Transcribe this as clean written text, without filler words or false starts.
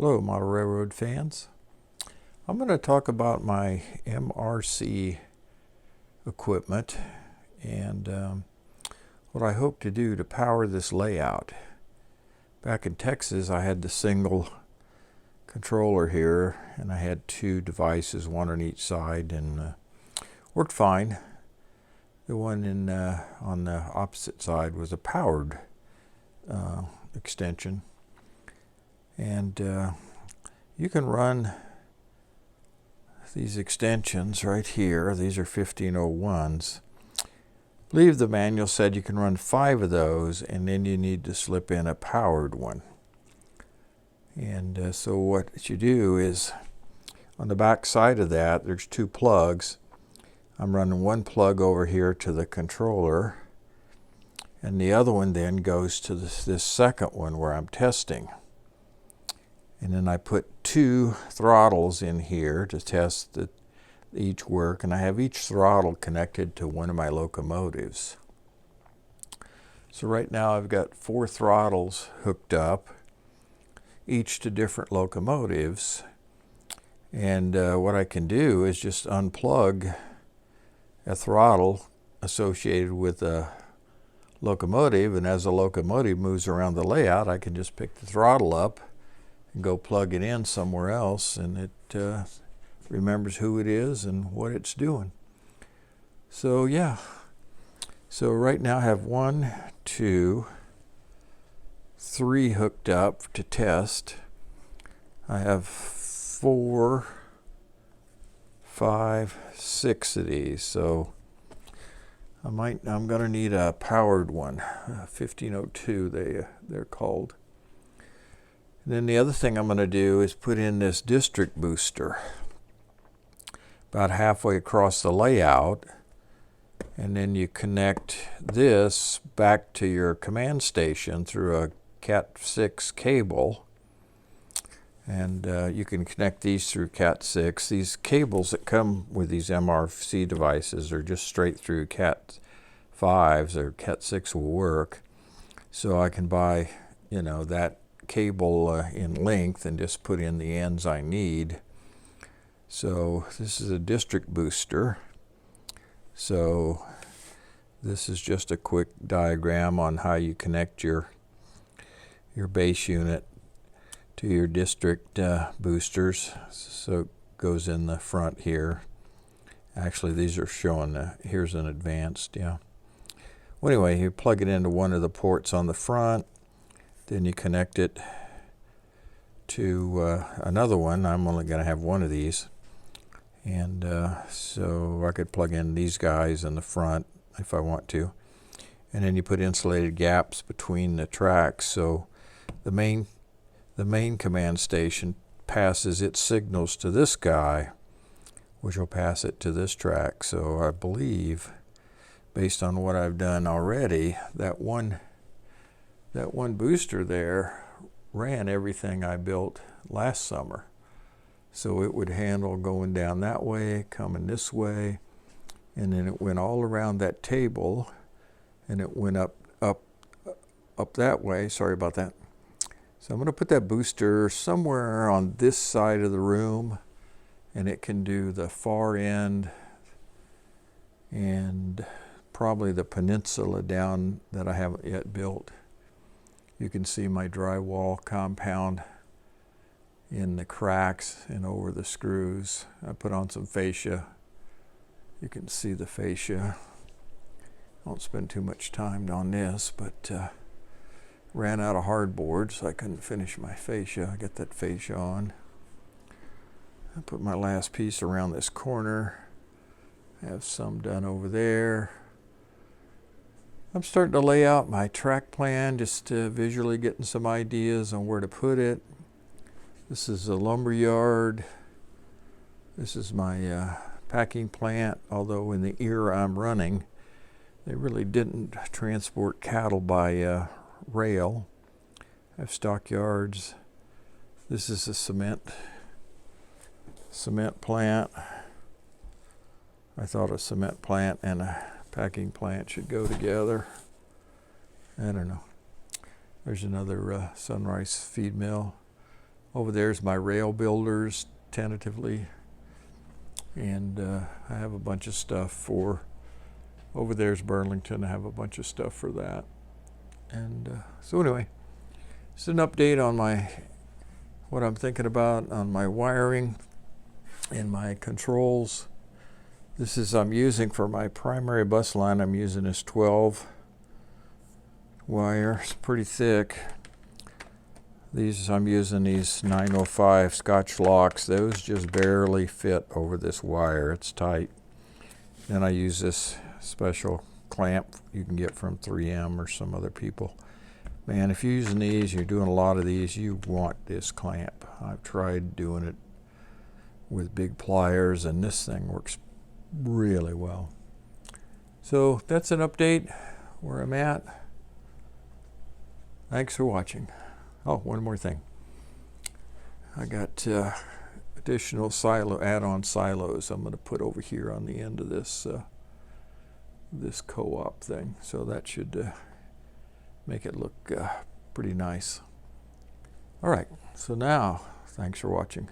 Hello, Model Railroad fans. I'm going to talk about my MRC equipment and what I hope to do to power this layout. Back in Texas, I had the single controller here, and I had two devices, one on each side, and worked fine. The one on the opposite side was a powered extension. And you can run these extensions right here. These are 1501s. I believe the manual said you can run 5 of those, and then you need to slip in a powered one. And so what you do is, on the back side of that, there's 2 plugs. I'm running one plug over here to the controller, and the other one then goes to this second one where I'm testing. And then I put 2 throttles in here to test that each work, and I have each throttle connected to one of my locomotives. So right now I've got 4 throttles hooked up, each to different locomotives. And what I can do is just unplug a throttle associated with a locomotive, and as the locomotive moves around the layout, I can just pick the throttle up and go plug it in somewhere else, and it remembers who it is and what it's doing. So yeah, so right now I have 1, 2, 3 hooked up to test. I have 4, 5, 6 of these, so I'm going to need a powered one, 1502 they're called. And then the other thing I'm going to do is put in this district booster about halfway across the layout, and then you connect this back to your command station through a Cat6 cable, and you can connect these through Cat6. These cables that come with these MRC devices are just straight through Cat5s, or Cat6 will work. So I can buy, that cable in length and just put in the ends I need. So this is a district booster. So this is just a quick diagram on how you connect your base unit to your district boosters. So it goes in the front here. Actually, these are showing here's an advanced, yeah. Well, anyway, you plug it into one of the ports on the front. Then you connect it to another one. I'm only going to have one of these. And so I could plug in these guys in the front if I want to. And then you put insulated gaps between the tracks. So the main command station passes its signals to this guy, which will pass it to this track. So I believe, based on what I've done already, that one booster there ran everything I built last summer. So it would handle going down that way, coming this way, and then it went all around that table, and it went up that way. Sorry about that. So I'm going to put that booster somewhere on this side of the room, and it can do the far end and probably the peninsula down that I haven't yet built. You can see my drywall compound in the cracks and over the screws. I put on some fascia. You can see the fascia. I won't spend too much time on this, but ran out of hardboard, so I couldn't finish my fascia. I got that fascia on. I put my last piece around this corner. I have some done over there. I'm starting to lay out my track plan, just visually getting some ideas on where to put it. This is a lumber yard. This is my packing plant, although in the era I'm running, they really didn't transport cattle by rail. I have stockyards. This is a cement plant. I thought a cement plant and a packing plant should go together. I don't know. There's another Sunrise feed mill. Over there's my rail builders tentatively, and I have a bunch of stuff for, over there's Burlington. I have a bunch of stuff for that. And so anyway, it's an update on what I'm thinking about on my wiring and my controls. This is I'm using for my primary bus line. I'm using this 12 wire. It's pretty thick. I'm using these 905 Scotch locks. Those just barely fit over this wire. It's tight. Then I use this special clamp you can get from 3M or some other people. Man, if you're using these, you're doing a lot of these, you want this clamp. I've tried doing it with big pliers, and this thing works really well. So that's an update where I'm at. Thanks for watching. Oh, one more thing. I got additional add-on silos I'm going to put over here on the end of this this co-op thing. So that should make it look pretty nice. All right, so now, thanks for watching.